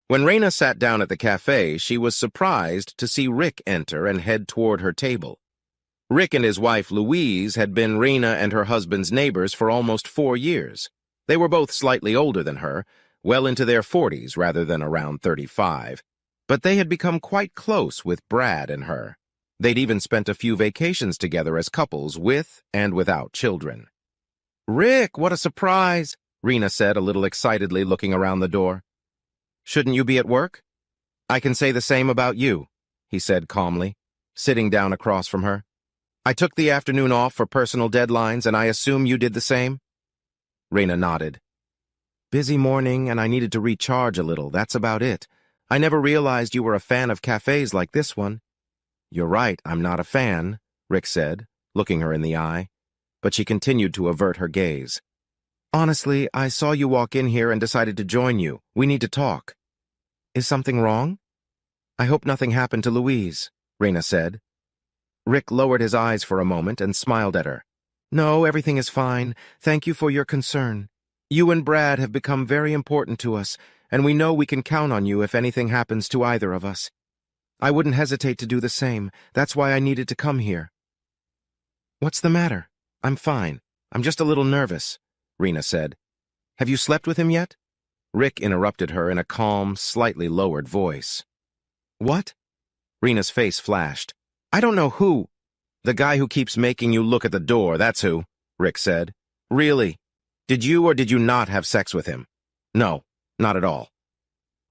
When Raina sat down at the cafe, she was surprised to see Rick enter and head toward her table. Rick and his wife Louise had been Raina and her husband's neighbors for almost 4 years. They were both slightly older than her, well into their 40s rather than around 35, but they had become quite close with Brad and her. They'd even spent a few vacations together as couples with and without children. "Rick, what a surprise," Raina said a little excitedly, looking around the door. "Shouldn't you be at work?" "I can say the same about you," he said calmly, sitting down across from her. "I took the afternoon off for personal deadlines, and I assume you did the same?" Raina nodded. "Busy morning, and I needed to recharge a little, that's about it. I never realized you were a fan of cafes like this one." "You're right, I'm not a fan," Rick said, looking her in the eye, but she continued to avert her gaze. "Honestly, I saw you walk in here and decided to join you. We need to talk." "Is something wrong?" "I hope nothing happened to Louise," Raina said. Rick lowered his eyes for a moment and smiled at her. "No, everything is fine. Thank you for your concern. You and Brad have become very important to us, and we know we can count on you if anything happens to either of us. I wouldn't hesitate to do the same. That's why I needed to come here." "What's the matter?" "I'm fine. I'm just a little nervous," Raina said. "Have you slept with him yet?" Rick interrupted her in a calm, slightly lowered voice. "What?" Raina's face flashed. "I don't know who—" "The guy who keeps making you look at the door, that's who," Rick said. "Really? Did you or did you not have sex with him?" "No, not at all."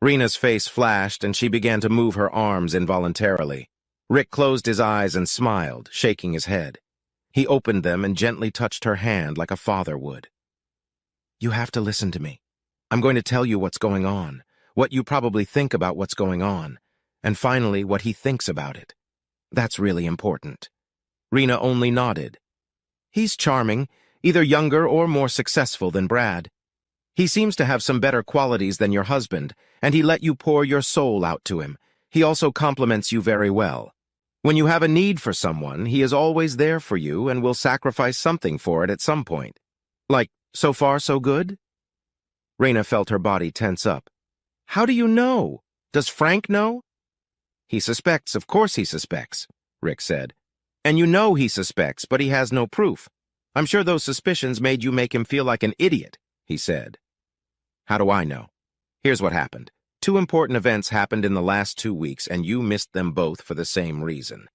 Raina's face flashed and she began to move her arms involuntarily. Rick closed his eyes and smiled, shaking his head. He opened them and gently touched her hand like a father would. "You have to listen to me. I'm going to tell you what's going on, what you probably think about what's going on, and finally what he thinks about it. That's really important." Raina only nodded. "He's charming, either younger or more successful than Brad. He seems to have some better qualities than your husband, and he let you pour your soul out to him. He also compliments you very well. When you have a need for someone, he is always there for you and will sacrifice something for it at some point. Like, so far so good?" Raina felt her body tense up. "How do you know? Does Frank know?" "He suspects, of course he suspects," Rick said. "And you know he suspects, but he has no proof. I'm sure those suspicions made you make him feel like an idiot," he said. "How do I know? Here's what happened. 2 important events happened in the last 2 weeks, and you missed them both for the same reason.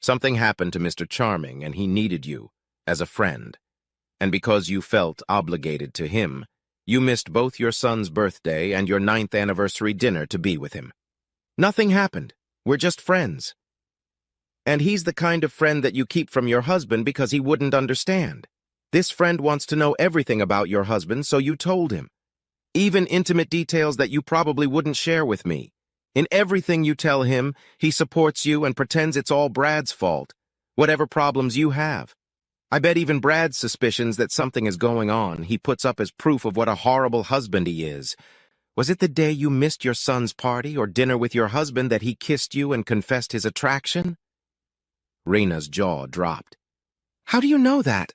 Something happened to Mr. Charming, and he needed you, as a friend. And because you felt obligated to him, you missed both your son's birthday and your 9th anniversary dinner to be with him. Nothing happened. We're just friends. And he's the kind of friend that you keep from your husband because he wouldn't understand. This friend wants to know everything about your husband, so you told him. Even intimate details that you probably wouldn't share with me. In everything you tell him, he supports you and pretends it's all Brad's fault, whatever problems you have. I bet even Brad's suspicions that something is going on he puts up as proof of what a horrible husband he is. Was it the day you missed your son's party or dinner with your husband that he kissed you and confessed his attraction?" Raina's jaw dropped. "How do you know that?"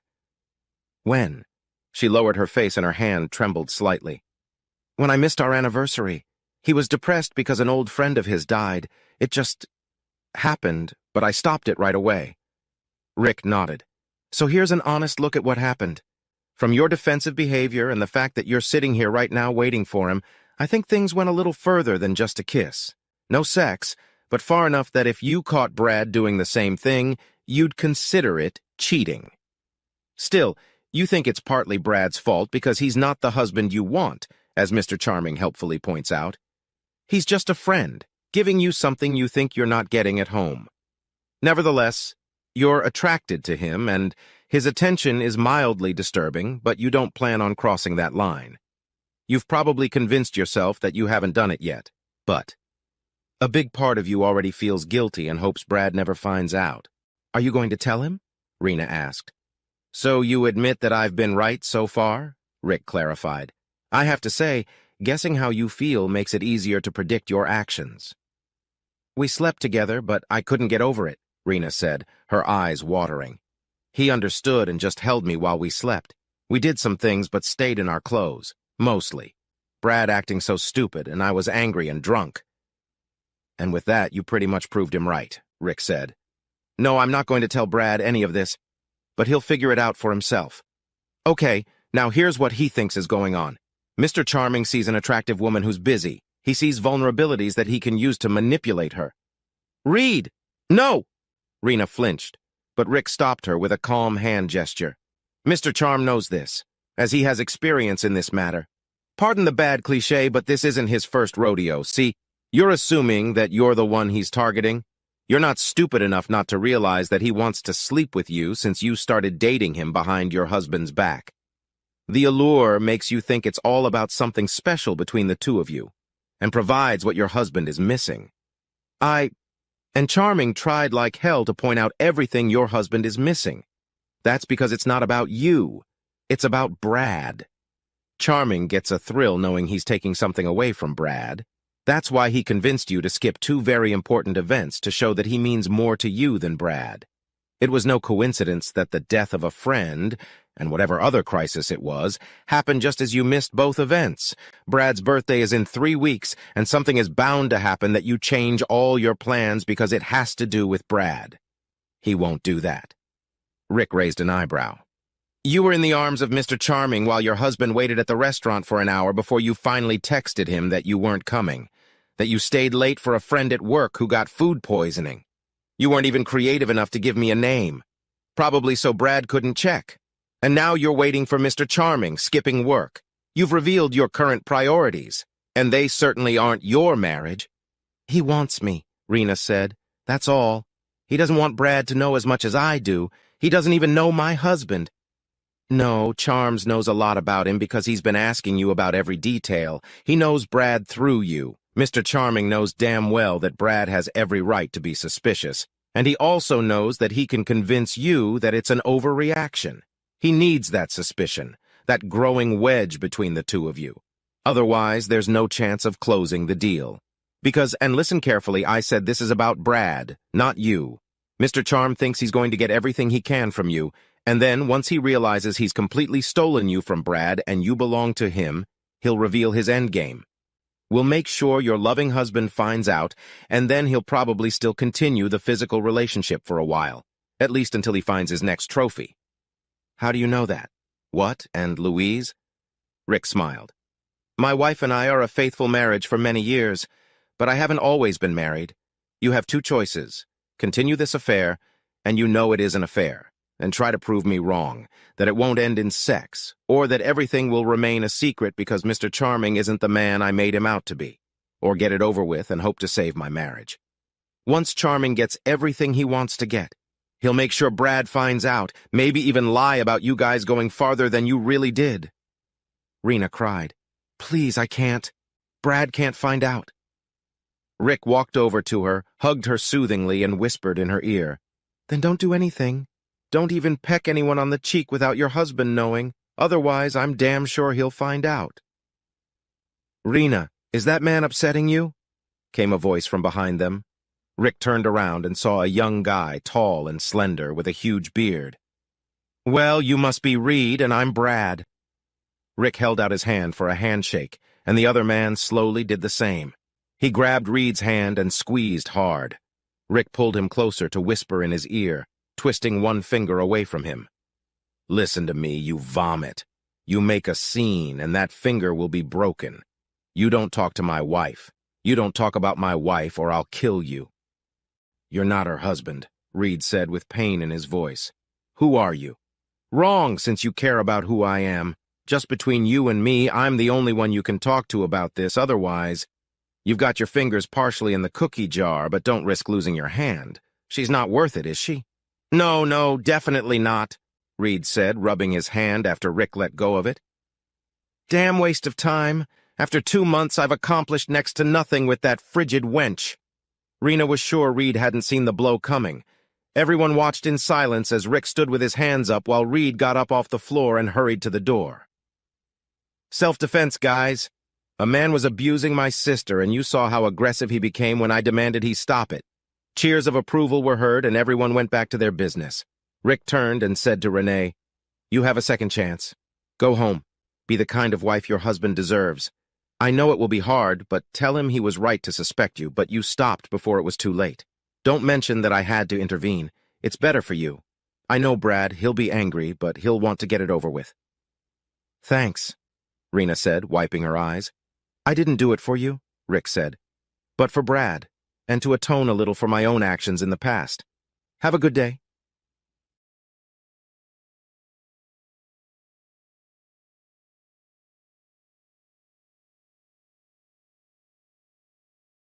"When?" She lowered her face and her hand trembled slightly. "When I missed our anniversary. He was depressed because an old friend of his died. It just happened, but I stopped it right away." Rick nodded. "So here's an honest look at what happened. From your defensive behavior and the fact that you're sitting here right now waiting for him, I think things went a little further than just a kiss. No sex, but far enough that if you caught Brad doing the same thing, you'd consider it cheating. Still, you think it's partly Brad's fault because he's not the husband you want, as Mr. Charming helpfully points out. He's just a friend, giving you something you think you're not getting at home. Nevertheless, you're attracted to him, and his attention is mildly disturbing, but you don't plan on crossing that line. You've probably convinced yourself that you haven't done it yet, but a big part of you already feels guilty and hopes Brad never finds out. Are you going to tell him?" Raina asked. "So you admit that I've been right so far?" Rick clarified. "I have to say, guessing how you feel makes it easier to predict your actions." "We slept together, but I couldn't get over it," Raina said, her eyes watering. "He understood and just held me while we slept. We did some things but stayed in our clothes, mostly. Brad acting so stupid, and I was angry and drunk." "And with that, you pretty much proved him right," Rick said. "No, I'm not going to tell Brad any of this, but he'll figure it out for himself. Okay, now here's what he thinks is going on. Mr. Charming sees an attractive woman who's busy. He sees vulnerabilities that he can use to manipulate her." "Reed! No!" Rena flinched, but Rick stopped her with a calm hand gesture. "Mr. Charm knows this, as he has experience in this matter. Pardon the bad cliché, but this isn't his first rodeo. See, you're assuming that you're the one he's targeting. You're not stupid enough not to realize that he wants to sleep with you since you started dating him behind your husband's back. The allure makes you think it's all about something special between the two of you, and provides what your husband is missing. And Charming tried like hell to point out everything your husband is missing. That's because it's not about you. It's about Brad. Charming gets a thrill knowing he's taking something away from Brad. That's why he convinced you to skip two very important events to show that he means more to you than Brad. It was no coincidence that the death of a friend, and whatever other crisis it was, happened just as you missed both events. Brad's birthday is in 3 weeks, and something is bound to happen that you change all your plans because it has to do with Brad. He won't do that." Rick raised an eyebrow. "You were in the arms of Mr. Charming while your husband waited at the restaurant for an hour before you finally texted him that you weren't coming, that you stayed late for a friend at work who got food poisoning. You weren't even creative enough to give me a name, probably so Brad couldn't check. And now you're waiting for Mr. Charming, skipping work. You've revealed your current priorities, and they certainly aren't your marriage." "He wants me," Rena said. "That's all. He doesn't want Brad to know as much as I do. He doesn't even know my husband." "No, Charms knows a lot about him because he's been asking you about every detail. He knows Brad through you. Mr. Charming knows damn well that Brad has every right to be suspicious, and he also knows that he can convince you that it's an overreaction. He needs that suspicion, that growing wedge between the two of you. Otherwise, there's no chance of closing the deal. Because, and listen carefully, I said this is about Brad, not you. Mr. Charm thinks he's going to get everything he can from you, and then, once he realizes he's completely stolen you from Brad and you belong to him, he'll reveal his endgame. We'll make sure your loving husband finds out, and then he'll probably still continue the physical relationship for a while, at least until he finds his next trophy." "How do you know that?" "What, and Louise?" Rick smiled. "My wife and I are a faithful marriage for many years, but I haven't always been married. You have two choices. Continue this affair, and you know it is an affair, and try to prove me wrong, that it won't end in sex, or that everything will remain a secret because Mr. Charming isn't the man I made him out to be, or get it over with and hope to save my marriage. Once Charming gets everything he wants to get, he'll make sure Brad finds out, maybe even lie about you guys going farther than you really did." Rena cried. "Please, I can't. Brad can't find out." Rick walked over to her, hugged her soothingly, and whispered in her ear, "Then don't do anything. Don't even peck anyone on the cheek without your husband knowing. Otherwise, I'm damn sure he'll find out." "Rena, is that man upsetting you?" came a voice from behind them. Rick turned around and saw a young guy, tall and slender, with a huge beard. "Well, you must be Reed, and I'm Brad." Rick held out his hand for a handshake, and the other man slowly did the same. He grabbed Reed's hand and squeezed hard. Rick pulled him closer to whisper in his ear, twisting one finger away from him. "Listen to me, you vomit. You make a scene, and that finger will be broken. You don't talk to my wife. You don't talk about my wife, or I'll kill you." "You're not her husband," Reed said with pain in his voice. "Who are you?" "Wrong, since you care about who I am. Just between you and me, I'm the only one you can talk to about this. Otherwise, you've got your fingers partially in the cookie jar, but don't risk losing your hand. She's not worth it, is she?" No, definitely not," Reed said, rubbing his hand after Rick let go of it. "Damn waste of time. After 2 months, I've accomplished next to nothing with that frigid wench." Rena was sure Reed hadn't seen the blow coming. Everyone watched in silence as Rick stood with his hands up while Reed got up off the floor and hurried to the door. "Self-defense, guys. A man was abusing my sister, and you saw how aggressive he became when I demanded he stop it." Cheers of approval were heard, and everyone went back to their business. Rick turned and said to Renee, "You have a second chance. Go home. Be the kind of wife your husband deserves. I know it will be hard, but tell him he was right to suspect you, but you stopped before it was too late. Don't mention that I had to intervene. It's better for you. I know Brad, he'll be angry, but he'll want to get it over with. Thanks, Rena said, wiping her eyes. I didn't do it for you, Rick said, but for Brad, and to atone a little for my own actions in the past. Have a good day.